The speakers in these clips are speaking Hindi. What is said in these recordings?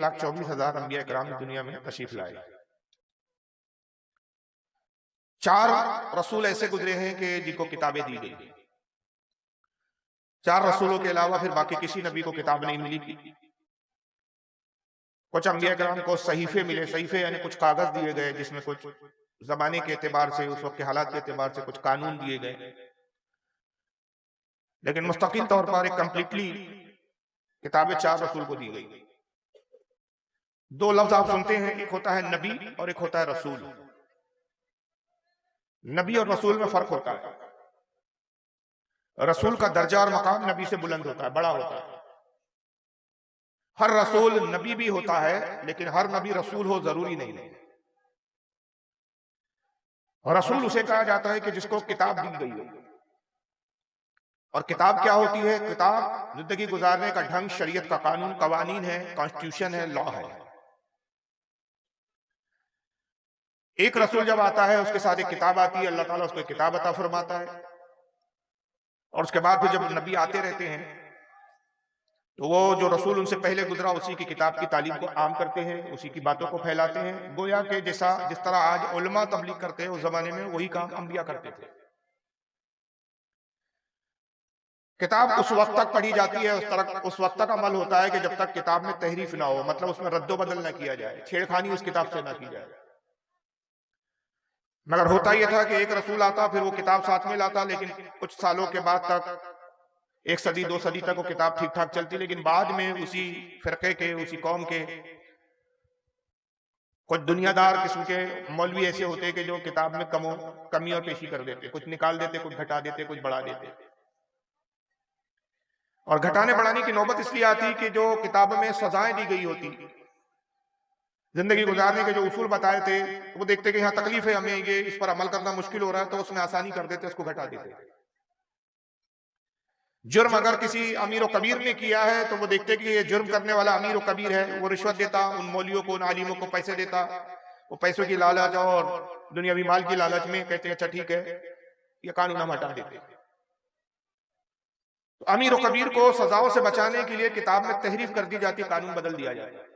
1,24,000 अंबिया किराम दुनिया में तशरीफ लाए। 4 रसूल ऐसे गुजरे हैं कि जिनको किताबें दी गई। 4 रसूलों के अलावा फिर बाकी किसी नबी को किताब नहीं मिली। कुछ अंबिया किराम को सहीफे मिले। सहीफे यानी कुछ कागज दिए गए जिसमें कुछ जमाने के एतबार से, उस वक्त के हालात के एतबार से कुछ कानून दिए गए। लेकिन मुस्तकिल तौर पर एक कंप्लीटली किताबें 4 रसूल को दी गई। 2 लफ्ज आप सुनते हैं, एक होता है नबी और एक होता है रसूल। नबी और रसूल में फर्क होता है। रसूल का दर्जा और मकाम नबी से बुलंद होता है, बड़ा होता है। हर रसूल नबी भी होता है, लेकिन हर नबी रसूल हो जरूरी नहीं है। रसूल उसे कहा जाता है कि जिसको किताब दी गई हो। और किताब क्या होती है? किताब जिंदगी गुजारने का ढंग, शरीयत का कानून, कवानीन है, कॉन्स्टिट्यूशन है, लॉ है। एक रसूल जब आता है उसके साथ एक किताब आती है, अल्लाह ताला उसको किताब अता फरमाता है। और उसके बाद फिर जब नबी आते रहते हैं तो वो जो रसूल उनसे पहले गुजरा उसी की किताब की तालीम को आम करते हैं, उसी की बातों को फैलाते हैं। गोया के जिस तरह आज उलमा तबलीग करते हैं, उस जमाने में वही काम अंबिया करते थे। किताब उस वक्त तक पढ़ी जाती है, उस वक्त तक अमल होता है कि जब तक किताब में तहरीफ ना हो, मतलब उसमें रद्दो बदल ना किया जाए, छेड़खानी उस किताब से ना की जाए। मगर होता यह था कि एक रसूल आता, फिर वो किताब साथ में लाता, लेकिन कुछ सालों के बाद तक, 1 सदी 2 सदी तक वो किताब ठीक ठाक चलती। लेकिन बाद में उसी फिरके के, उसी कौम के कुछ दुनियादार किस्म के मौलवी ऐसे होते कि जो किताब में कमी और पेशी कर देते, कुछ निकाल देते, कुछ घटा देते, कुछ बढ़ा देते। और घटाने बढ़ाने की नौबत इसलिए आती कि जो किताब में सजाएं दी गई होती, जिंदगी गुजारने के जो उसूल बताए थे, वो देखते कि यहाँ तकलीफ है, हमें ये इस पर अमल करना मुश्किल हो रहा है, तो उसमें आसानी कर देते, उसको घटा देते। जुर्म अगर किसी अमीर और कबीर ने किया है तो वो देखते कि ये जुर्म करने वाला अमीर और कबीर है, वो रिश्वत देता, उन मौलियों को, उन आलिमों को पैसे देता। वो पैसों की लालच और दुनियावी माल की लालच में कहते हैं अच्छा ठीक है, ये कानून हम हटा देते। तो अमीर और कबीर को सजाओं से बचाने के लिए किताब में तहरीफ कर दी जाती, कानून बदल दिया जाता।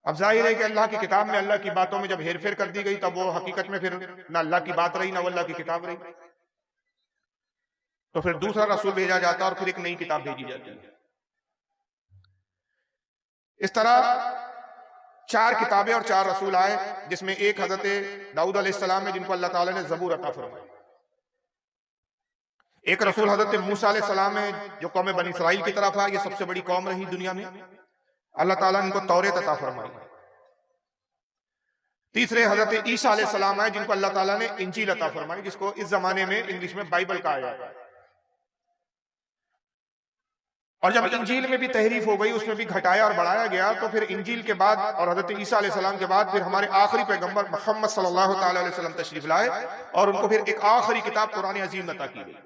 अब जाहिर है कि अल्लाह की किताब में अल्लाह की बातों में जब हेरफेर कर दी गई, तब वो हकीकत में फिर ना अल्लाह की बात रही, ना अल्लाह की किताब रही। तो फिर दूसरा रसूल भेजा जाता और फिर एक नई किताब भेजी जाती है। इस तरह 4 किताबें और 4 रसूल आए, जिसमें एक हजरत दाऊद अलैहिस्सलाम है, जिनको अल्लाह ताला ने ज़बूर अता फरमाई। एक रसूल हजरत मूसा अलैहिस्सलाम है, जो कौम बनी इसराइल की तरफ है। ये सबसे बड़ी कौम रही दुनिया में। अल्लाह ताला ने इनको तौरेत अता फरमाई। तीसरे हजरत ईसा अलैहिस्सलाम है, जिनको अल्लाह ताला ने इंजील अता फरमाई, जिसको इस जमाने में इंग्लिश में बाइबल कहा जाता है। और जब इंजील में भी तहरीफ हो गई, उसमें भी घटाया और बढ़ाया गया, तो फिर इंजील के बाद और हजरत ईसा अलैहिस्सलाम के बाद फिर हमारे आखिरी पैगंबर मोहम्मद सल्लल्लाहु अलैहि वसल्लम तशरीफ लाए और उनको फिर एक आखिरी किताब कुरान अजीम अता की गई।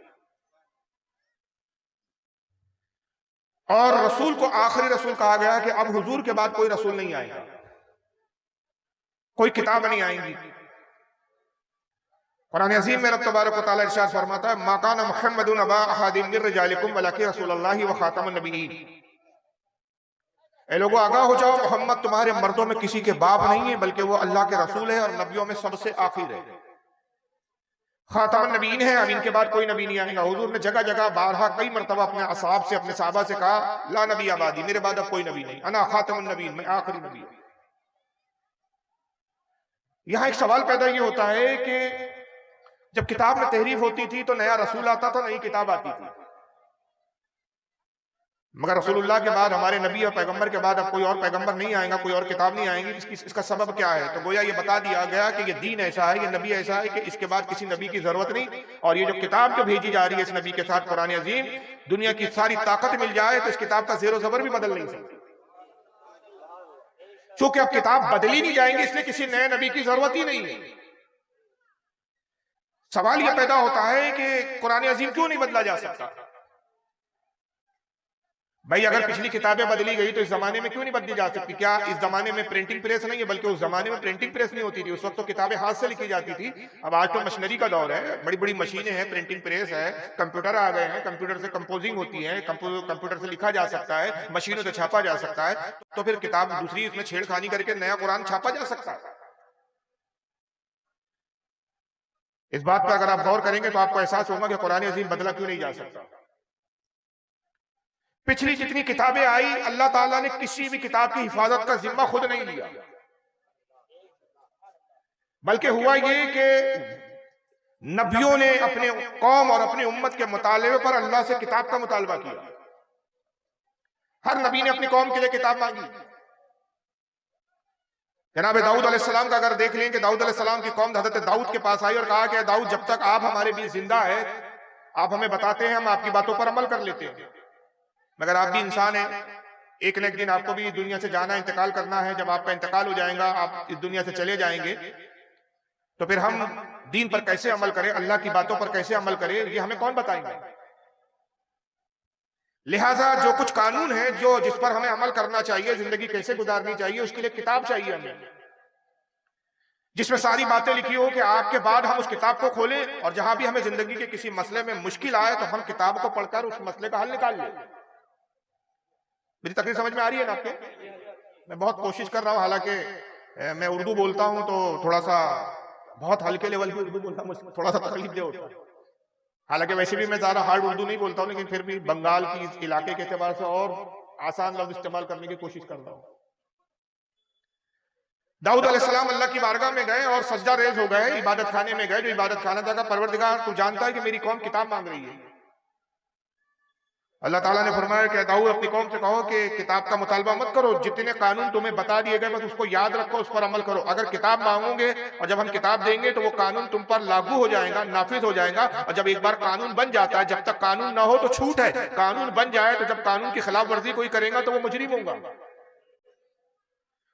और रसूल को आखिरी रसूल कहा गया कि अब हुजूर के बाद कोई रसूल नहीं आएगा, कोई किताब नहीं आएगी। कुरान अजीम में रब तबारक व तआला इरशाद फरमाता है, मा काना मुहम्मदुन अबा अहदिन मिन रिजालिकुम वलाकिन रसूलुल्लाहि व खातमुन नबिय्यीन। ए लोगों आगाह हो जाओ, मोहम्मद तुम्हारे मर्दों में किसी के बाप नहीं है, बल्कि वो अल्लाह के रसूल है और नबियों में सबसे आखिर है, खातमुन नबिय्यीन है। अब इनके बाद कोई नबी नहीं आएगा। हुजूर ने जगह जगह बारहा कई मरतबा अपने असहाब से, अपने सहाबा से कहा, ला नबी आबादी, मेरे बाद अब कोई नबी नहीं, अना खातमुन नबिय्यीन, मैं आखिरी नबी हूं। यहां एक सवाल पैदा ये होता है कि जब किताब में तहरीफ होती थी तो नया रसूल आता था, नई किताब आती थी। मगर रसूलुल्लाह के बाद, हमारे नबी और पैगंबर के बाद अब कोई और पैगंबर नहीं आएगा, कोई और किताब नहीं आएगी। इसका सबब क्या है? तो गोया ये बता दिया गया कि ये दीन ऐसा है, ये नबी ऐसा है कि इसके बाद किसी नबी की जरूरत नहीं। और ये जो किताब जो भेजी जा रही है इस नबी के साथ, कुरान अजीम, दुनिया की सारी ताकत मिल जाए तो इस किताब का ज़ेरो ज़बर भी बदल नहीं सकती। चूंकि अब किताब बदली नहीं जाएंगी, इसलिए किसी नए नबी की जरूरत ही नहीं है। सवाल यह पैदा होता है कि कुरान अजीम क्यों नहीं बदला जा सकता? भाई अगर पिछली किताबें बदली गई तो इस जमाने में क्यों नहीं बदली जा सकती? क्या इस जमाने में प्रिंटिंग प्रेस नहीं है? बल्कि उस जमाने में प्रिंटिंग प्रेस नहीं होती थी, उस वक्त तो किताबें हाथ से लिखी जाती थी। अब आज तो मशीनरी का दौर है, बड़ी बड़ी मशीनें हैं, प्रिंटिंग प्रेस है, कंप्यूटर आ गए हैं, कंप्यूटर से कंपोजिंग होती है, कंप्यूटर से लिखा जा सकता है, मशीनों से छापा जा सकता है। तो फिर किताब दूसरी इसमें छेड़खानी करके नया कुरान छापा जा सकता है। इस बात पर अगर आप गौर करेंगे तो आपको एहसास होगा कि कुरान अजीम बदला क्यों नहीं जा सकता। पिछली जितनी किताबें आई, अल्लाह ताला ने किसी भी किताब की हिफाजत का जिम्मा खुद नहीं लिया, बल्कि हुआ ये कि नबियों ने अपने कौम और अपनी उम्मत के मुतालबे पर अल्लाह से किताब का मुतालबा किया। हर नबी ने अपनी कौम के लिए किताब मांगी। जनाब दाऊद अलैहिस्सलाम का अगर देख लें कि दाऊद अलैहिस्सलाम की कौम हजरत दाऊद के पास आई और कहा कि दाऊद, जब तक आप हमारे बीच जिंदा है, आप हमें बताते हैं, हम आपकी बातों पर अमल कर लेते हैं, मगर आप भी इंसान हैं, एक न एक दिन आपको भी दुनिया से जाना, इंतकाल करना है। जब आपका इंतकाल हो जाएगा, आप इस दुनिया से चले जाएंगे, तो फिर हम दीन पर कैसे अमल करें, अल्लाह की बातों पर कैसे अमल करें, ये हमें कौन बताएंगे? लिहाजा जो कुछ कानून है, जो जिस पर हमें अमल करना चाहिए, जिंदगी कैसे गुजारनी चाहिए, उसके लिए किताब चाहिए हमें, जिसमें सारी बातें लिखी हो कि आपके बाद हम उस किताब को खोलें और जहां भी हमें जिंदगी के किसी मसले में मुश्किल आए तो हम किताब को पढ़कर उस मसले का हल निकाल लें। मेरी तकरीर समझ में आ रही है ना आपके? मैं बहुत कोशिश कर रहा हूं, हालांकि मैं उर्दू बोलता हूं तो थोड़ा सा बहुत हल्के लेवल की उर्दू बोलता हूं, थोड़ा सा तकलीफ दे होता है। हालांकि वैसे भी मैं ज्यादा हार्ड उर्दू नहीं बोलता हूं, लेकिन फिर भी बंगाल की इस इलाके के एतबार से और आसान लफ्ज इस्तेमाल करने की कोशिश कर रहा हूं। दाऊद अलैहिस्सलाम अल्लाह की बारगाह में गए और सजदा रेज हो गए, इबादत खाने में गए, जो इबादत खाना था, परवरदिगार तू जानता है कि मेरी कौम किताब मांग रही है। अल्लाह ताला ने फरमाया कि दाऊद, अपनी कौम से कहो कि किताब का मुतालबा मत करो, जितने कानून तुम्हें बता दिए गए बस उसको याद रखो, उस पर अमल करो। अगर किताब मांगोगे और जब हम किताब देंगे तो वो कानून तुम पर लागू हो जाएगा, नाफिज हो जाएगा। और जब एक बार कानून बन जाता है, जब तक कानून ना हो तो छूट है, कानून बन जाए तो जब कानून की खिलाफ वर्जी कोई करेगा तो वो मुजरिम होगा।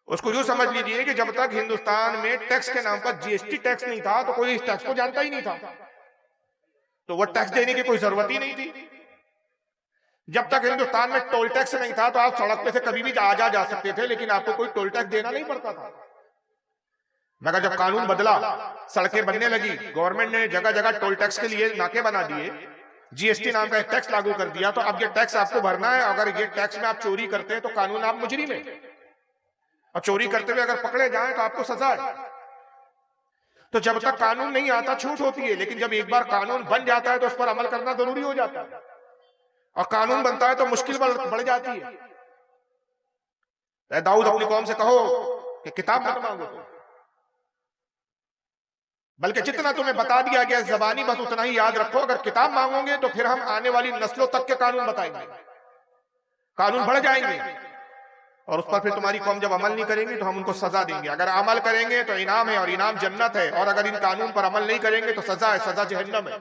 उसको यूं समझ लीजिए कि जब तक हिंदुस्तान में टैक्स के नाम पर जीएसटी टैक्स नहीं था तो कोई इस टैक्स को जानता ही नहीं था, तो वो टैक्स देने की कोई जरूरत ही नहीं थी। जब तक हिंदुस्तान में टोल टैक्स नहीं था तो आप सड़क पे से कभी भी जा सकते थे, लेकिन आपको कोई टोल टैक्स देना नहीं पड़ता था। मगर जब कानून बदला, सड़कें बनने लगी, गवर्नमेंट ने जगह जगह टोल टैक्स के लिए नाके बना दिए, जीएसटी नाम का एक टैक्स लागू कर दिया, तो अब ये टैक्स आपको भरना है। अगर ये टैक्स में आप चोरी करते हैं तो कानून आप मुजरिम है, और चोरी करते हुए अगर पकड़े जाएं तो आपको सजा है। तो जब तक कानून नहीं आता छूट होती है, लेकिन जब एक बार कानून बन जाता है तो उस पर अमल करना जरूरी हो जाता है, और कानून बनता है तो मुश्किल बढ़ जाती है। दाऊद, अपनी कौम से कहो कि किताब मत मांगो, बल्कि जितना तुम्हें बता दिया गया ज़बानी बस उतना ही याद रखो। अगर किताब मांगोगे तो फिर हम आने वाली नस्लों तक के कानून बताएंगे, कानून बढ़ जाएंगे, और उस पर फिर तुम्हारी कौम जब अमल नहीं करेंगे तो हम उनको सजा देंगे। अगर अमल करेंगे तो इनाम है, और इनाम जन्नत है, और अगर इन कानून पर अमल नहीं करेंगे तो सजा है, सजा जहन्नम है।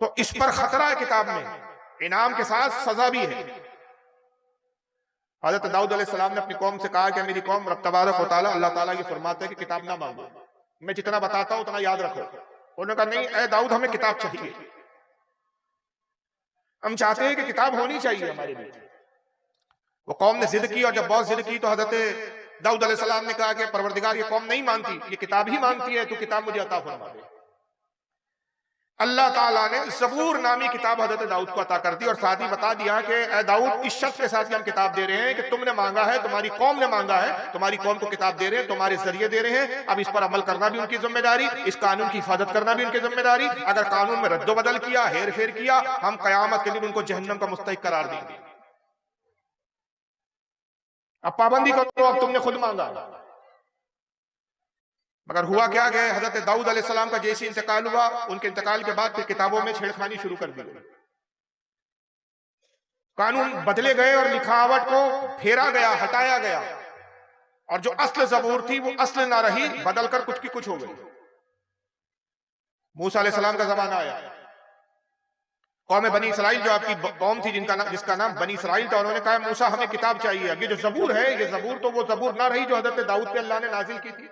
तो इस पर खतरा है, किताब में इनाम के साथ सजा भी है। हज़रत दाऊद अलैहिस्सलाम ने अपनी कौम से कहा कि मेरी कौम, रब तबारक व तआला अल्लाह ताला ये फरमाता है कि किताब ना मांगो, मैं जितना बताता हूं उतना याद रखो। उन्होंने कहा नहीं ए दाऊद, हमें किताब चाहिए, हम चाहते हैं कि किताब होनी चाहिए हमारे बीच। वो कौम ने जिद की, और जब बहुत जिद की तो हज़रत दाऊद अलैहिस्सलाम ने कहा कि परवरदिगार, ये कौम नहीं मानती, ये किताब ही मांगती है, तो किताब मुझे अता फरमा दे। अल्लाह ताला ने ज़बूर नामी किताब हज़रत दाऊद को अता कर दी, और साथ ही बता दिया कि ए दाऊद, इस शर्त के साथ हम किताब दे रहे हैं कि तुमने मांगा है, तुम्हारी कौम ने मांगा है, तुम्हारी कौम को किताब दे रहे हैं, तुम्हारे जरिए दे रहे हैं। अब इस पर अमल करना भी उनकी जिम्मेदारी, इस कानून की हिफाजत करना भी उनकी जिम्मेदारी। अगर कानून में रद्दो बदल किया, हेर फेर किया, हम कयामत के दिन उनको जहन्नम का मुस्तहिक करार देंगे। अब पाबंदी करो, अब तुमने खुद मांगा। मगर हुआ क्या कि हजरत दाऊद अलैहिस्सलाम का जैसे इंतकाल हुआ, उनके इंतकाल के बाद फिर किताबों में छेड़खानी शुरू कर दी गई, कानून बदले गए और लिखावट को फेरा गया, हटाया गया, और जो असल ज़बूर थी वो असल ना रही, बदलकर कुछ की कुछ हो गई। मूसा अलैहिस्सलाम का जमाना आया, कौम बनी इसराइल, जो आपकी कौम थी जिसका नाम बनी इसराइल था, उन्होंने कहा मूसा हमें किताब चाहिए। अब ये जो ज़बूर है, ये ज़बूर तो वो ज़बूर ना रही जो हजरत दाऊद पे अल्लाह ने नाजिल की थी,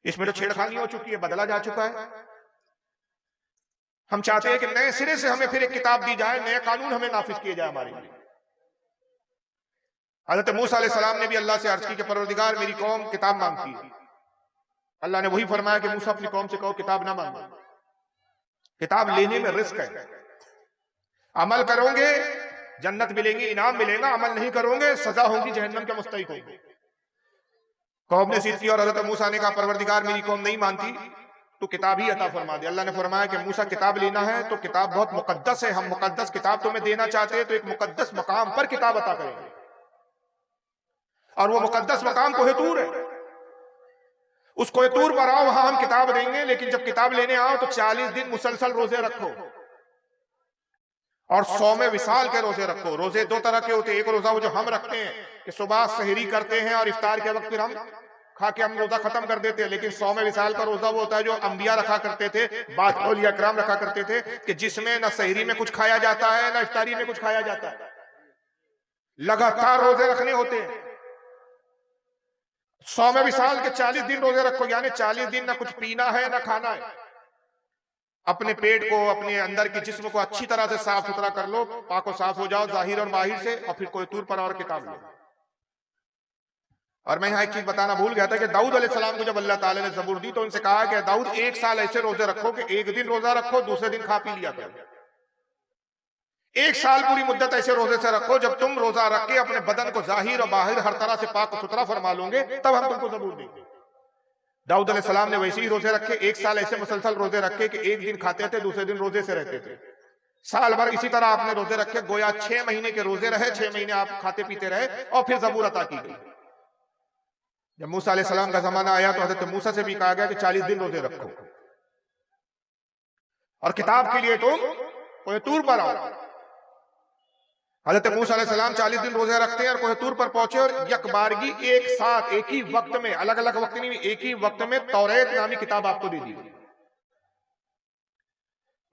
इसमें तो छेड़खानी हो चुकी है, बदला जा चुका है। हम चाहते हैं कि नए सिरे से हमें फिर एक किताब दी जाए, नए कानून हमें नाफिज किए जाए हमारे लिए। हजरत मूसा अलैहिस्सलाम ने भी अल्लाह से अर्ज की कि परवरदिगार मेरी कौम किताब मांगती है। अल्लाह ने वही फरमाया कि मूसा अपनी कौम से कहो किताब ना मांगो। किताब लेने में रिस्क है। अमल करोगे जन्नत मिलेंगी, इनाम मिलेगा, अमल नहीं करोगे सजा होगी, जहन्नम के मुस्तहिक होगी। कौम ने जिद की और हजरत मूसा ने कहा परवरदिगार मेरी कौम नहीं मानती तो किताब ही अता फरमा दे। अल्लाह ने फरमाया कि मूसा किताब लेना है तो किताब बहुत मुकद्दस है, हम मुकद्दस किताब तुम्हें देना चाहते हैं तो एक मुकद्दस मकाम पर किताब अता करेंगे, और वो मुकद्दस मकाम कोहे तूर है। उस कोहे तूर पर आओ, वहां हम किताब देंगे, लेकिन जब किताब लेने आओ तो 40 दिन मुसलसल रोजे रखो और 100 में विसाल के रोजे रखो। रोजे दो तरह के होते हैं, एक रोजा वो जो हम रखते हैं कि सुबह सहरी करते हैं और इफ्तार के वक्त फिर हम खा के हम रोजा खत्म कर देते हैं, लेकिन 100 में विसाल का रोजा वो होता है जो अंबिया रखा करते थे, बाद औलिया किराम रखा करते थे, कि जिसमें न सहरी में कुछ खाया जाता है न इफ्तारी में कुछ खाया जाता है। लगातार रोजे रखने होते हैं। 100 में विसाल के 40 दिन रोजे रखो, यानी 40 दिन ना कुछ पीना है ना खाना है। अपने पेट को, अपने अंदर के जिस्म को अच्छी तरह से साफ सुथरा कर लो, पाको साफ हो जाओ जाहिर और बाहिर से, और फिर कोई तूर पर और किताब लो। और मैं यहाँ एक चीज बताना भूल गया था कि दाऊद अलैहिस्सलाम को जब अल्लाह ताला ने ज़बूर दी तो उनसे कहा कि दाऊद 1 साल ऐसे रोजे रखो कि एक दिन रोजा रखो, दूसरे दिन खा पी लिया करो। 1 साल पूरी मुद्दत ऐसे रोजे से रखो, जब तुम रोजा रख के अपने बदन को जाहिर और बाहिर हर तरह से पाक सुथरा फरमा लोगे तब हम तुमको ज़बूर देंगे। दाऊद अलैहिस्सलाम ने वैसे ही रोजे रखे, 1 साल ऐसे मुसलसल रोजे रखे कि एक दिन खाते थे, दूसरे दिन रोजे से रहते थे। साल भर इसी तरह आपने रोजे रखे, गोया 6 महीने के रोजे रहे, 6 महीने आप खाते पीते रहे, और फिर ज़बूर अता की गई। जब मूसा अलैहिस्सलाम का जमाना आया तो हजरत मूसा से भी कहा गया कि 40 दिन रोजे रखो और किताब के लिए तुम कोहे तूर पर आओ। हजरत मूसा अलैहिस्सलाम 40 दिन रोजे रखते हैं और कोहे तूर पर पहुंचे, और यकबारगी एक साथ एक ही वक्त में, अलग अलग वक्त नहीं, एक ही वक्त में तौरेत नामी किताब आपको दे दी।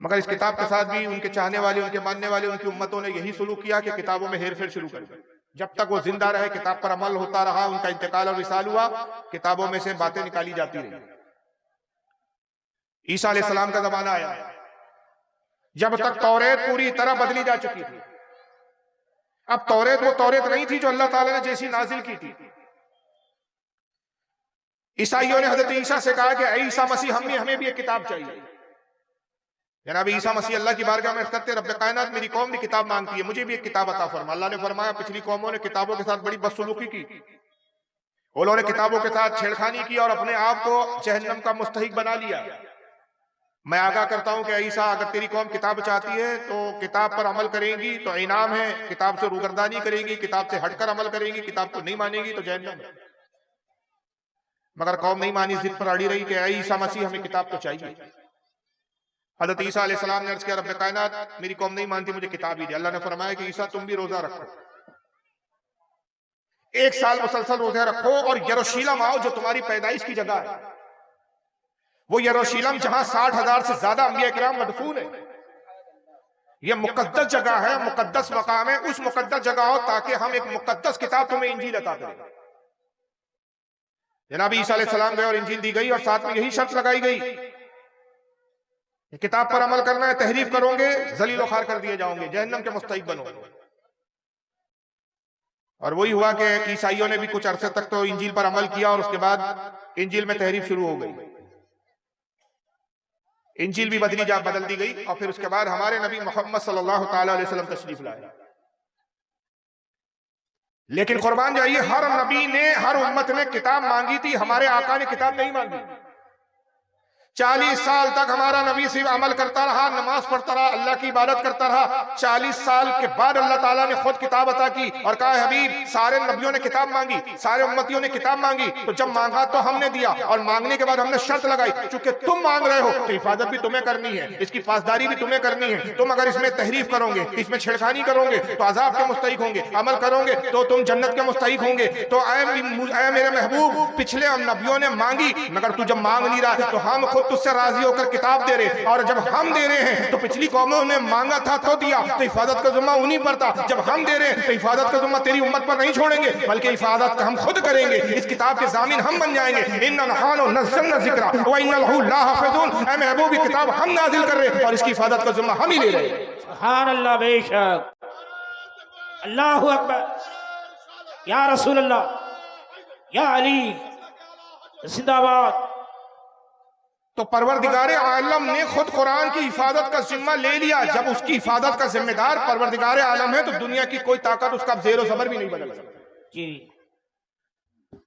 मगर इस किताब के साथ भी उनके चाहने वाले, उनके मानने वाले, उनकी उम्मतों ने यही सुलूक किया कि किताबों में हेर फेर शुरू कर दी। जब तक वो जिंदा रहे किताब पर अमल होता रहा, उनका इंतकाल और विसाल हुआ, किताबों में से बातें निकाली जाती रही। ईसा अलैहिस्सलाम का जमाना आया, जब तक तौरेत पूरी तरह बदली जा चुकी थी। अब तौरेत वो तौरेत नहीं थी जो अल्लाह ताला ने जैसी नाजिल की थी। ईसाइयों ने हजरत ईसा से कहा कि ईसा मसीह हमें भी एक किताब चाहिए। जनाब ईसा मसीह अल्लाह की बारगाह में अर्ज़ करते, रब्बे कायनात मेरी कौम भी किताब मांगती है, मुझे भी एक किताब अता फरमा। अल्लाह ने फरमाया पिछली कौमों ने किताबों के साथ बड़ी बदसलूकी की, उन्होंने किताबों के साथ छेड़खानी की और अपने आप को जहन्नम का मुस्तहिक बना लिया। मैं आगाह करता हूं कि ईसा, अगर तेरी कौम किताब चाहती है तो किताब पर अमल करेंगी तो इनाम है, किताब से रूगर्दानी करेंगी, किताब से हटकर अमल करेंगी, किताब को नहीं मानेगी तो जहन्नम है। मगर कौम नहीं मानी, जिद पर अड़ी रही कि ईसा मसीह हमें किताब तो चाहिए। हज़रत ईसा अलैहिस्सलाम ने अर्ज़ किया रब्बे कायनात मेरी कौम नहीं मानती, मुझे किताब ही दे। अल्लाह ने फरमाया कि ईसा तुम भी रोजा रखो, 1 साल मुसलसल रोजे रखो और यरूशलेम आओ जो तुम्हारी पैदाइश की जगह है। वो यरूशलेम जहां 60,000 से ज्यादा अंबिया किराम मदफून है, ये मुकद्दस जगह है, मुकद्दस मकाम है। उस मुकद्दस जगह आओ ताकि हम एक मुकद्दस किताब तुम्हें इंजील अता करें। जनाब ईसा अलैहिस्सलाम गए और इंजील दी गई, और साथ में यही शर्त लगाई गई किताब पर अमल करना है, तहरीफ करोगे जलील और खार कर दिए जाओगे, जहन्नम के मुस्तहिक बनोगे। और वही हुआ कि ईसाइयों ने भी कुछ अरसे तक तो इंजील पर अमल किया और उसके बाद इंजील में तहरीफ शुरू हो गई, इंजील भी बदल दी गई। और फिर उसके बाद हमारे नबी मोहम्मद सल्लल्लाहु अलैहि वसल्लम तशरीफ लाए। लेकिन कुर्बान जाइए, हर नबी ने, हर उम्मत ने किताब मांगी थी, हमारे आका ने किताब नहीं मांगी। 40 साल तक हमारा नबी सिर्फ अमल करता रहा, नमाज पढ़ता रहा, अल्लाह की इबादत करता रहा। 40 साल के बाद अल्लाह ताला ने खुद किताब अता की और कहा हबीब सारे नबियों ने किताब मांगी, सारे उम्मतियों ने किताब मांगी, तो जब मांगा तो हमने दिया, और मांगने के बाद हमने शर्त लगाई चूंकि तुम मांग रहे हो तो हिफाजत भी तुम्हें करनी है, इसकी पासदारी भी तुम्हें करनी है। तुम अगर इसमें तहरीफ करोगे, इसमें छेड़खानी करोगे तो अजाब के मुस्तहिक होंगे, अमल करोगे तो तुम जन्नत के मुस्तहिक होंगे। तो ऐ मेरे महबूब, पिछले नबियों ने मांगी, मगर तू जब मांग नहीं रहा तो हम खुद लोग तुझसे राजी होकर किताब दे रहे, और जब हम दे रहे हैं तो पिछली कौमों ने मांगा था तो दिया, तो हिफाजत का जिम्मा उन्हीं पर था। जब हम दे रहे हैं तो हिफाजत का जिम्मा तेरी उम्मत पर नहीं छोड़ेंगे, बल्कि हिफाजत का हम खुद करेंगे। इस किताब के जामिन हम बन जाएंगे। इन्ना नहानु नज़्ज़लना ज़िक्रा व इन्ना लहू लाहिफ़िज़ून। ऐ महबूब, की किताब हम नाजिल कर रहे हैं और इसकी हिफाजत का जिम्मा हम ही ले रहे हैं। सुभान अल्लाह, बेशक, अल्लाहु अकबर, या रसूल अल्लाह, या अली जिंदाबाद। तो परवरदिगार आलम ने खुद कुरान की हिफाजत का जिम्मा ले लिया। जब उसकी हिफाजत का जिम्मेदार परवरदिगार आलम है तो दुनिया की कोई ताकत उसका ज़ेर ज़बर भी नहीं बदल सकती जी।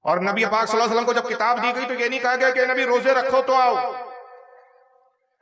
और नबी पाक सल्लल्लाहु अलैहि वसल्लम को जब किताब दी गई तो ये नहीं कहा गया कि नबी रोजे रखो तो आओ,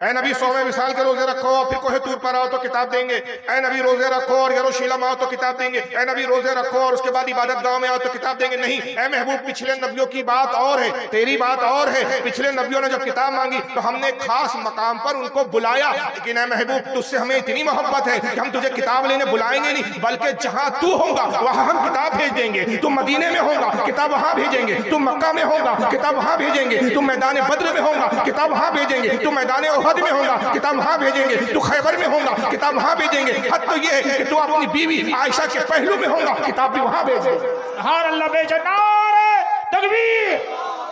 ऐ नबी 100वें विसाल के रोजे रखो और फिर कोहे तूर पर आओ तो किताब देंगे, ऐ नबी रोजे रखो और यरूशलेम आओ तो किताब देंगे, ऐ नबी रोजे रखो और उसके बाद इबादत गांव में आओ तो किताब देंगे। नहीं, ऐ महबूब, पिछले नबियों की बात और है, तेरी बात और है। पिछले नबियों ने जब किताब मांगी तो हमने खास मकाम पर उनको बुलाया, लेकिन ऐ महबूब, तुझसे हमें इतनी मोहब्बत है कि हम तुझे किताब लेने बुलाएंगे नहीं, बल्कि जहां तू होगा वहां हम किताब भेज देंगे। तू मदीने में होगा, किताब वहां भेजेंगे। तू मक्का में होगा, किताब वहां भेजेंगे। तू मैदान बद्र में होगा, किताब वहां भेजेंगे। तू मैदान उहद में होगा, किताब वहां भेजेंगे। तू खैबर में होगा, किताब वहां भेजेंगे। हद तो ये है कि तू अपनी बीवी आयशा के पहलू में होगा, किताब भी वहां भेजेंगे। सुभान अल्लाह, बेशक, नारे तकबीर,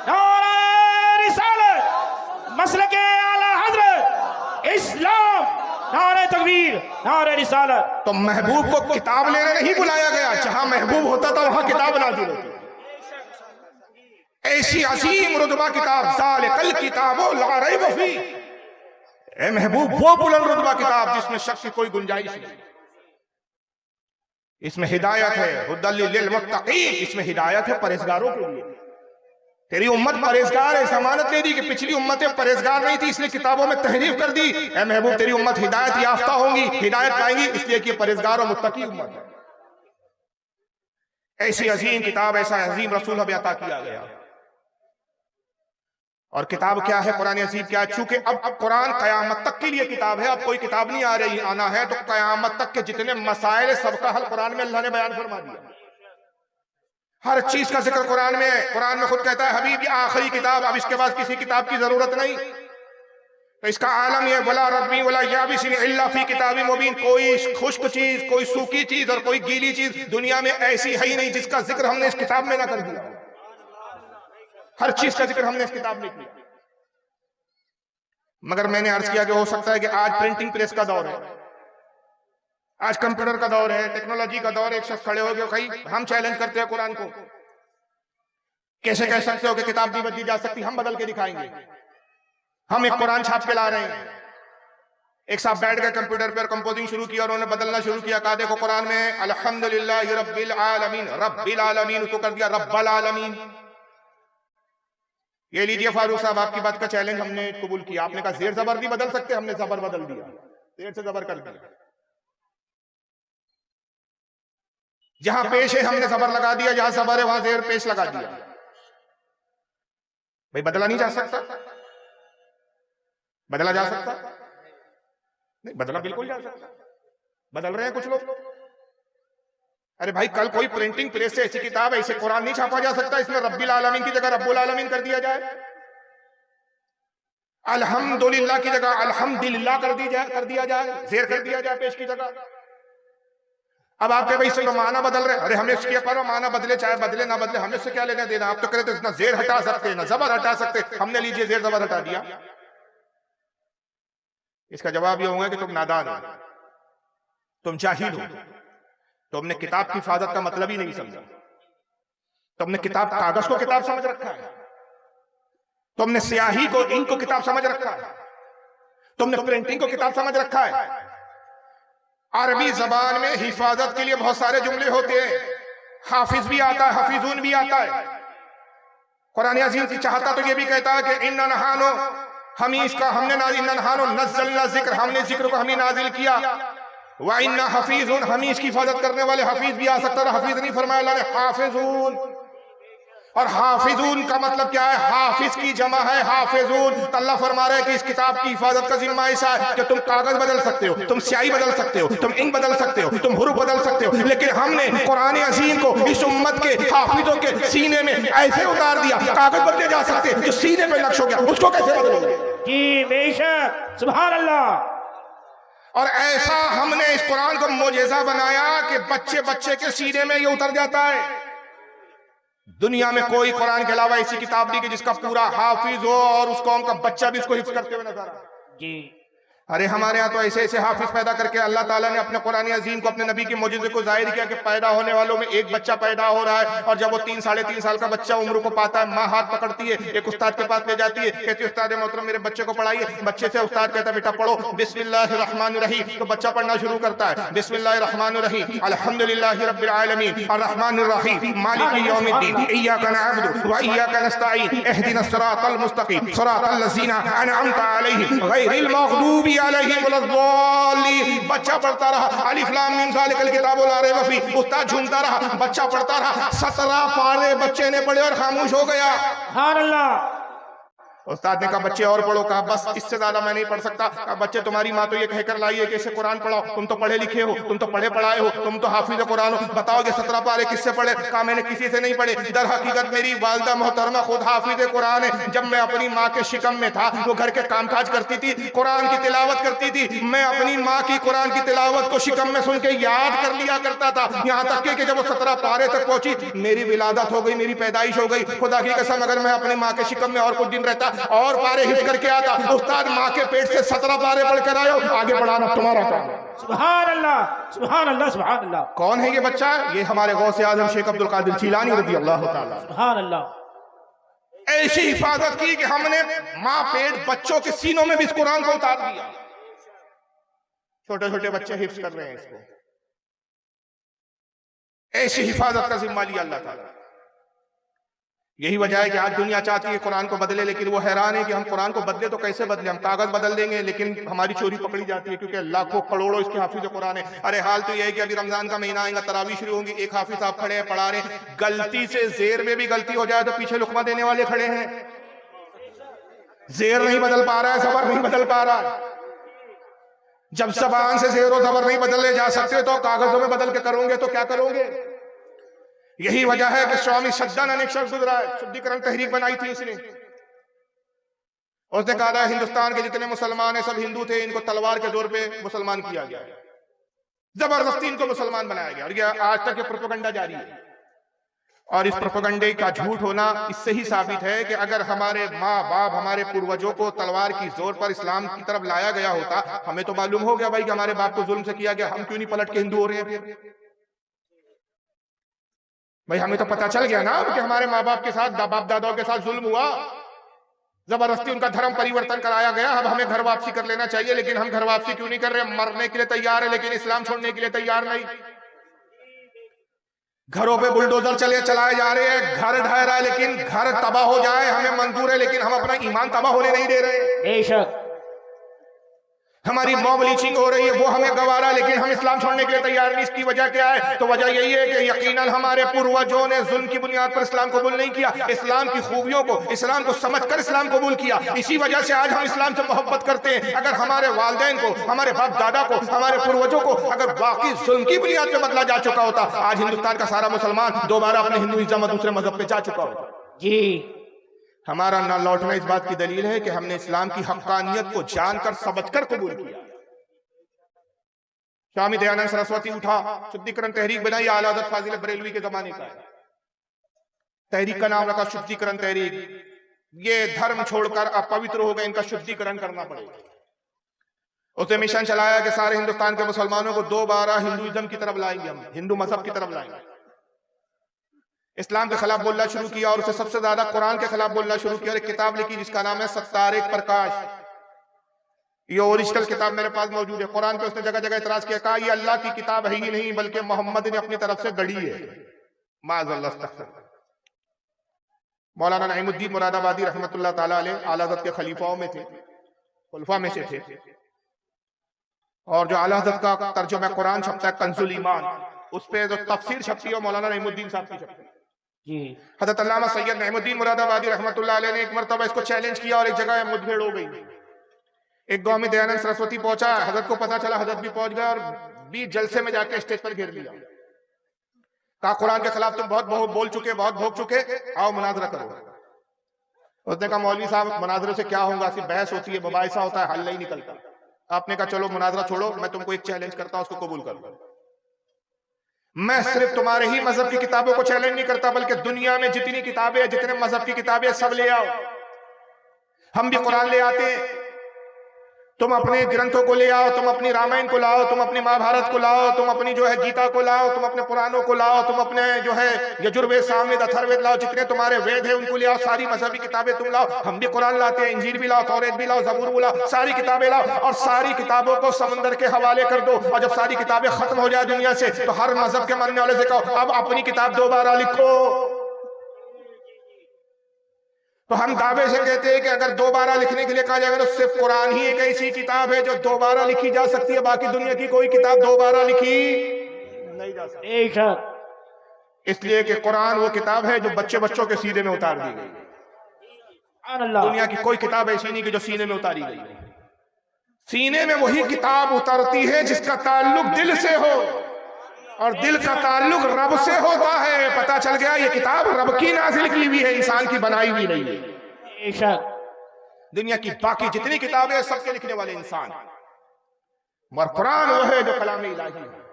नारे रिसालत, मसलके आला हज़रत इस्लाम, नारे तकबीर, नारे रिसालत। तो महबूब को किताब लेने नहीं बुलाया गया, जहां महबूब होता था वहां किताब नाज़िल होती। ऐसी अजीम रुतबा किताब, ज़ालिकल किताबु ला रैब फीह। ए महबूब, वो बुलंद रुतबा किताब जिसमें शक की कोई गुंजाइश नहीं। इसमें हिदायत है, हुदल लिल मुत्तकीन, इसमें हिदायत है परहेजगारों के लिए। तेरी उम्मत परहेजगार है, जमानत दे दी कि पिछली उम्मतें परहेजगार नहीं थी इसलिए किताबों में तहरीफ कर दी। ए महबूब, तेरी उम्मत हिदायत याफ्ता होंगी, हिदायत पाएंगी, इसलिए कि परहेजगार और मुत्तकी उम्मत है। ऐसी अजीम किताब, ऐसा अजीम रसूल हमें अता किया गया। और किताब क्या है, कुरान अजीब क्या है? चूंकि अब कुरान कयामत तक के लिए किताब है, अब कोई किताब नहीं आ रही, आना है तो कयामत तक के जितने मसाइल सबका हल कुरान में अल्लाह ने बयान फरमा दिया। हर चीज का जिक्र कुरान में है। कुरान में खुद कहता है हबीब, ये आखिरी किताब, अब इसके बाद किसी किताब की जरूरत नहीं। तो इसका आलम ये, वला रद्मी वला याबिसिन इल्ला फी किताबिन मुबीन, कोई खुश्क चीज, कोई सूखी चीज और कोई गीली चीज दुनिया में ऐसी है ही नहीं जिसका जिक्र हमने इस किताब में ना कर दिया। हर चीज का जिक्र हमने इस किताब में किया। मगर मैंने अर्ज किया कि हो सकता है कि आज प्रिंटिंग प्रेस का दौर है, आज कंप्यूटर का दौर है, टेक्नोलॉजी का दौर है। एक शख्स खड़े हो गए, कहीं हम चैलेंज करते हैं कुरान को, कैसे कह सकते हो कि किताब नहीं बदली जा सकती? हम बदल के दिखाएंगे। हम एक कुरान छाप के ला रहे हैं। एक साहब बैठ गए कंप्यूटर पर, कंपोजिंग शुरू किया, उन्होंने बदलना शुरू किया। कहा देखो कुरान में अल्हम्दुलिल्लाहि रब्बिल आलमीन, रब्बिल आलमीन उसको कर दिया रब्बल आलमीन। ये लीजिए फारूक साहब, आपकी बात का चैलेंज हमने कबूल किया। आपने कहा जेर जबर नहीं बदल सकते, हमने जबर बदल दिया, जेर से जबर कर दिया। जहां पेश है हमने जबर लगा दिया, जहां जबर है वहां जेर पेश लगा दिया। भाई बदला नहीं जा सकता? बदला जा सकता नहीं, बदला बिल्कुल जा सकता। बदल रहे हैं कुछ लोग। अरे भाई, कल कोई प्रिंटिंग प्रेस से ऐसी किताब, ऐसे कुरान नहीं छापा जा सकता इसमें रब्बिल आलमीन की जगह रब्बुल आलमीन कर दिया जाए, अल्हम्दुलिल्लाह की जगह अल्हम्दुलिल्लाह कर दिया जाए, जेर कर दिया जाए पेश की जगह। अब आपके भाई इससे माना बदल रहे, अरे हमें इसके पर माना बदले चाहे बदले ना बदले, हमें से क्या लेना देना? आप तो कहते ना जेर हटा सकते ना जबर हटा सकते, हमने लीजिए जेर जबर हटा दिया। इसका जवाब यह होगा कि तुम नादान हो, तुम जाहिल हो, तुमने किताब की हिफाजत का मतलब ही नहीं समझा। तुमने किताब कागज को किताब समझ रखा है, तुमने स्याही को इंक को किताब समझ रखा है, तुमने प्रिंटिंग को किताब समझ रखा है। अरबी जबान में हिफाजत के लिए बहुत सारे जुमले होते हैं, हाफिज भी आता है, हफीजुन भी आता है। कुरान अजीम की चाहता तो ये भी कहता है कि इन्ना नहानो, हम इसका हमने नाजिल, नहानो नज़्ज़लना जिक्र, हमने जिक्र को हम ही नाजिल किया। व इन्ना हफीजुन, हम ही इसकी हिफाजत करने वाले। हफीज भी आ सकता था, हफीज नहीं फरमाया अल्लाह ने, हाफिजुन। और हाफिजुन का मतलब क्या है? हाफिज की जमा है हाफिजुन। तो अल्लाह फरमा रहे हैं कि इस किताब की हिफाजत का जिम्मा ऐसा है कि तुम कागज बदल सकते हो, तुम स्याही बदल सकते हो, तुम इंक बदल सकते हो, तुम हुरूफ बदल सकते हो, लेकिन हमने कुरान अजीम को इस उम्मत के हाफिजों के सीने में ऐसे उतार दिया, कागज बदले जा सकते जो सीने पे नक्श हो गया, उसको कैसे बदलोगे? जी बेशक, सुभान अल्लाह। और ऐसा हमने इस कुरान को मोजेज़ा बनाया कि बच्चे बच्चे के सीने में ये उतर जाता है। दुनिया में कोई कुरान के अलावा ऐसी किताब नहीं कि जिसका पूरा हाफिज हो और उस कौम का बच्चा भी उसको हिफ्ज करते हुए नजर आए। जी अरे हमारे यहाँ तो ऐसे ऐसे हाफिज पैदा करके अल्लाह ताला ने अपने कुरान अजीम को, अपने नबी के मोजिज़े को जाहिर किया कि पैदा होने वालों में एक बच्चा पैदा हो रहा है, और जब वो 3 साढ़े 3 साल का बच्चा उम्र को पाता है, माँ हाथ पकड़ती है, एक उस्ताद के पास ले जाती है, कहती है उस्ताद मोहतरम मेरे बच्चे को पढ़ाइए। बच्चे से उस्ताद कहता है बेटा पढ़ो बिस्मिल्लाहिर्रहमानिर्रहीम, तो बच्चा पढ़ना शुरू करता है बिस्मिल्लाहिर्रहमानिर्रहीम अल्हम्दुलिल्लाहि रब्बिल आलमीन अर्रहमानिर्रहीम मालिकि यौमिद्दीन इय्याका नअबुदु व इय्याका नस्तईन इहदिनस सिरातल मुस्तकीम सिरातल लज़ीना अनअमता अलैहिम गैरिल मग़दूबि अलैहिम। बच्चा पढ़ता रहा अलिफ लाम मीम ज़ालिकल किताबु ला रैब फीह, उस्ताद झूमता रहा, बच्चा पढ़ता रहा, 17 पारे बच्चे ने पढ़े और खामोश हो गया। सुभान अल्लाह। उस्ताद ने कहा बच्चे और पढ़ो, कहा बस इससे ज्यादा मैं नहीं पढ़ सकता। कहा बच्चे तुम्हारी माँ तो ये कहकर लाई है कि इसे कुरान पढ़ाओ, तुम तो पढ़े लिखे हो, तुम तो पढ़े पढ़ाए हो, तुम तो हाफिज कुरान हो, बताओगे 17 पारे किससे पढ़े? कहा मैंने किसी से नहीं पढ़े, दर हकीकत मेरी वालिदा मोहतरमा खुद हाफिज कुरान है। जब मैं अपनी माँ के शिकम में था वो घर के कामकाज करती थी, कुरान की तिलावत करती थी, मैं अपनी माँ की कुरान की तिलावत को शिकम में सुन के याद कर लिया करता था। यहाँ तक कि जब वो 17 पारे तक पहुंची मेरी विलादत हो गई, मेरी पैदाइश हो गई। खुदा की कसम अगर मैं अपनी माँ के शिकम में और कुछ दिन रहता और पारे करके आता, उस्ताद माँ के पेट से 17 पारे पढ़ कर आयो, आगे बढ़ाना तुम्हारा काम है। सुभान अल्लाह, सुभान अल्लाह, सुभान अल्लाह। कौन है ये बच्चा? ये हमारे गौसे आजम शेख अब्दुल कादिर जीलानी रज़ी अल्लाह ताला। सुभान अल्लाह। ऐसी हिफाजत की कि हमने माँ पेट बच्चों के सीनों में भी इस कुरान को उतार दिया। छोटे छोटे बच्चे हिफ्ज कर रहे हैं इसको। ऐसी हिफाजत का जिम्मा लिया अल्लाह ताला। यही वजह है कि आज दुनिया चाहती है कुरान को बदले, लेकिन वो हैरान है कि हम कुरान को बदले तो कैसे बदले? हम कागज बदल देंगे लेकिन हमारी चोरी पकड़ी जाती है, क्योंकि लाखों करोड़ों इसके हाफिज कुरान है। अरे हाल तो यह है कि अभी रमजान का महीना आएगा, तरावी शुरू होगी, एक हाफिज साहब खड़े हैं पढ़ा रहे हैं, गलती से जेर में भी गलती हो जाए तो पीछे लुकमा देने वाले खड़े हैं। जेर नहीं बदल पा रहा है, जबर नहीं बदल पा रहा है। जब ज़बान से जेर और जबर नहीं बदले जा सकते तो कागजों में बदल के करोगे तो क्या करोगे? यही वजह है कि स्वामी सज्जन ने एक शख्स गुजरा है, शुद्धिकरण तहरीक बनाई थी उसने कहा था हिंदुस्तान के जितने मुसलमान हैं सब हिंदू थे, इनको तलवार के जोर पे मुसलमान किया गया, जबरदस्ती इनको मुसलमान बनाया गया। और ये आज तक ये प्रोपेगेंडा जारी है। और इस प्रोपेगेंडे का झूठ होना इससे ही साबित है कि अगर हमारे माँ बाप हमारे पूर्वजों को तलवार की जोर पर इस्लाम की तरफ लाया गया होता, हमें तो मालूम हो गया भाई कि हमारे बाप को जुल्म से किया गया, हम क्यों नहीं पलट के हिंदू हो रहे हैं? भाई हमें तो पता चल गया ना कि हमारे माँ बाप के साथ, बाप दादाओं के साथ जुल्म हुआ, जबरदस्ती उनका धर्म परिवर्तन कराया गया। अब हमें घर वापसी कर लेना चाहिए, लेकिन हम घर वापसी क्यों नहीं कर रहे? मरने के लिए तैयार है लेकिन इस्लाम छोड़ने के लिए तैयार नहीं। घरों पे बुलडोजर चलाए जा रहे हैं, घर ढह रहा है लेकिन घर तबाह हो जाए हमें मंजूर है, लेकिन हम अपना ईमान तबाह होने नहीं दे रहे। बेशक। हमारी मॉब लीचिंग हो रही है वो हमें गवारा, लेकिन हम इस्लाम छोड़ने के लिए तैयार नहीं। इसकी वजह क्या है? तो वजह यही है कि यकीनन हमारे पूर्वजों ने जुल्म की बुनियाद पर इस्लाम कबूल नहीं किया, इस्लाम की खूबियों को, इस्लाम को समझकर इस्लाम कबूल किया। इसी वजह से आज हम इस्लाम से मोहब्बत करते हैं। अगर हमारे वालिदैन को, हमारे बाप दादा को, हमारे पूर्वजों को अगर वाकई जुल्म की बुनियाद पर बदला जा चुका होता, आज हिंदुस्तान का सारा मुसलमान दोबारा अपने हिंदुइज्म और दूसरे मजहब पे जा चुका होता। जी हमारा ना लौटना इस बात की दलील है कि हमने इस्लाम की हक्कानियत को जानकर समझकर कबूल किया। स्वामी दयानंद सरस्वती उठा, शुद्धिकरण तहरीक बनाई, आला हज़रत फाजिल बरेलवी के जमाने का है। तहरीक का नाम रखा शुद्धिकरण तहरीक। ये धर्म छोड़कर अपवित्र हो गए, इनका शुद्धिकरण करना पड़ेगा। उसने मिशन चलाया कि सारे हिंदुस्तान के मुसलमानों को दोबारा हिंदुइज्म की तरफ लाएंगे, हम हिंदू मजहब की तरफ लाएंगे। इस्लाम के खिलाफ बोलना शुरू किया और उसे सबसे ज्यादा कुरान के खिलाफ बोलना शुरू किया। एक किताब लिखी जिसका नाम है सत्तारिक प्रकाश। ये ओरिजिनल किताब मेरे पास मौजूद है। कुरान पे उसने जगह जगह इतराज किया, कहा ये अल्लाह की किताब है ही नहीं बल्कि मोहम्मद ने अपनी तरफ से गढ़ी है। माज़अल्लाह। मौलाना नईमुद्दीन मुरादाबादी रहमतुल्लाह ताला अलैह आला हज़रत के खलीफाओं में थे, खुलफा में से थे। और जो आला हज़रत का तर्जुमा कुरान छपता है कंजुल ईमान, उस पे जो तफसीर छपती है मौलाना नईमुद्दीन साहब की छपती है। हज़रत अल्लामा सैयद नईमुद्दीन मुरादाबादी रहमतुल्लाह अलैह ने एक मरतबा इसको चैलेंज किया और एक जगह मुठभेड़ हो गई। एक गांव में दयानंद सरस्वती पहुंचा, हजरत को पता चला, हजरत भी पहुंच गया और 20 जलसे में जाके स्टेज पर घेर लिया। कहा कुरान के खिलाफ तुम बहुत बोल चुके, बहुत भोग चुके, आओ मुनाजरा करो। उसने कहा मौलवी साहब मुनाजरे से क्या होगा, सिर्फ बहस होती है, मुबाहिसा होता है, हल नहीं निकलता। आपने कहा चलो मुनाजरा छोड़ो, मैं तुमको एक चैलेंज करता हूं, उसको कबूल कर लो। मैं सिर्फ तुम्हारे ही मजहब की किताबों को चैलेंज नहीं करता, बल्कि दुनिया में जितनी किताबें, जितने मजहब की किताबें सब ले आओ। हम भी कुरान ले आते हैं, तुम अपने ग्रंथों को ले आओ, तुम अपनी रामायण को लाओ, तुम अपनी महाभारत को लाओ, तुम अपनी जो है गीता को लाओ, तुम अपने पुराणों को लाओ, तुम अपने जो है यजुर्वेद, सामवेद, अथर्ववेद लाओ, जितने तुम्हारे वेद है उनको ले आओ, सारी मजहबी किताबें तुम लाओ। हम भी कुरान लाते हैं, इंजील भी लाओ, तौरेत भी लाओ, जबूर भी लाओ, सारी किताबें लाओ और सारी किताबों को समंदर के हवाले कर दो। और जब सारी किताबें खत्म हो जाए दुनिया से, तो हर मजहब के मानने वाले से कहो अब अपनी किताब दोबारा लिखो। तो हम दावे से कहते हैं कि अगर दोबारा लिखने के लिए कहा जाएगा तो सिर्फ कुरान ही एक ऐसी किताब है जो दोबारा लिखी जा सकती है, बाकी दुनिया की कोई किताब दोबारा लिखी नहीं जा सकती। बेशक। इसलिए कि कुरान वो किताब है जो बच्चों के सीने में उतार दी गई। सुभान अल्लाह। दुनिया की कोई किताब ऐसी नहीं कि जो सीने में उतारी गई। सीने में वही किताब उतरती है जिसका ताल्लुक दिल से हो, और दिल का ताल्लुक रब से होता है। पता चल गया ये किताब रब की नाजिल की हुई है, इंसान की बनाई हुई नहीं है। बेशक। दुनिया की बाकी जितनी किताबें सबके लिखने वाले इंसान, मगर कुरान वो है जो कलाम इलाही है।